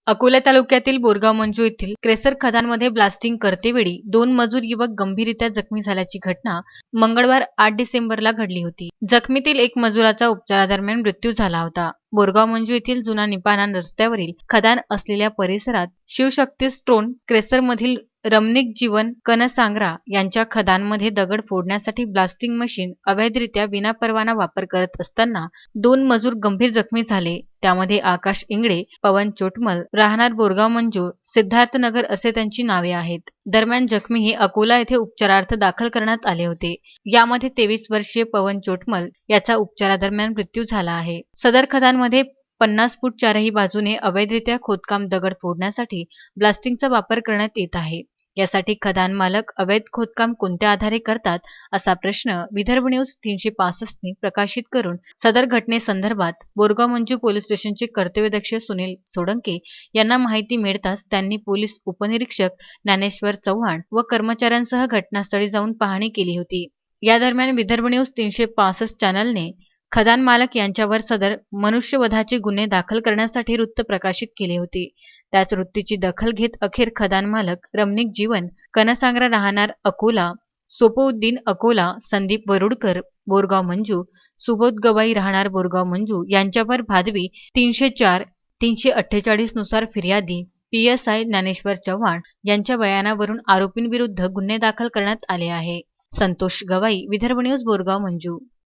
अकोला तालुक्यातील बोरगाव मंजू येथील क्रेसर खदानमध्ये ब्लास्टिंग करतेवेळी 2 मजूर युवक गंभीररीत्या जखमी झाल्याची घटना मंगळवार 8 डिसेंबरला घडली होती. जखमीतील एक मजुराचा उपचारादरम्यान मृत्यू झाला होता. बोरगाव मंजू येथील जुना निपाणा रस्त्यावरील खदान असलेल्या परिसरात शिवशक्ती स्टोन क्रेसरमधील रमणीक जीवन कनसांगरा यांच्या खदानमध्ये दगड फोडण्यासाठी ब्लास्टिंग मशीन अवैधरित्या विनापरवाना वापर करत असताना 2 मजूर गंभीर जखमी झाले. त्यामध्ये आकाश इंगळे, पवन चोटमल, राहणार बोरगाव मंजू, सिद्धार्थनगर असे त्यांची नावे आहेत. दरम्यान जखमी हे अकोला येथे उपचारार्थ दाखल करण्यात आले होते. यामध्ये 23 वर्षीय पवन चोटमल याचा उपचारादरम्यान मृत्यू झाला आहे. सदर खदानमध्ये 50 फूट चारही बाजूने अवैधरित्या खोदकाम दगड फोडण्यासाठी ब्लास्टिंगचा वापर करण्यात येत आहे. यासाठी खदान मालक अवैध खोदकाम कोणत्या आधारे करतात असा प्रश्न विदर्भ न्यूज 365 ने प्रकाशित करून सदर घटनेसंदर्भात बोरगाव मंजू पोलीस स्टेशनचे कर्तव्यदक्ष सुनील सोळंके यांना माहिती मिळताच त्यांनी पोलीस उपनिरीक्षक ज्ञानेश्वर चव्हाण व कर्मचाऱ्यांसह घटनास्थळी जाऊन पाहणी केली होती. या दरम्यान विदर्भ न्यूज 365 चॅनलने खदान मालक यांच्यावर सदर मनुष्यवधाचे गुन्हे दाखल करण्यासाठी वृत्त प्रकाशित केले होते. त्याच वृत्तीची दखल घेत अखेर खदान मालक रमणीक जीवन कनसांगरा राहणार अकोला, सोपउद्दीन अकोला, संदीप वरुडकर बोरगाव मंजू, सुबोध गवाई राहणार बोरगाव मंजू यांच्यावर भादवी 304-348 नुसार फिर्यादी PSI ज्ञानेश्वर चव्हाण यांच्या बयानावरून आरोपींविरुद्ध गुन्हे दाखल करण्यात आले आहे. संतोष गवाई, विदर्भ न्यूज, बोरगाव मंजू.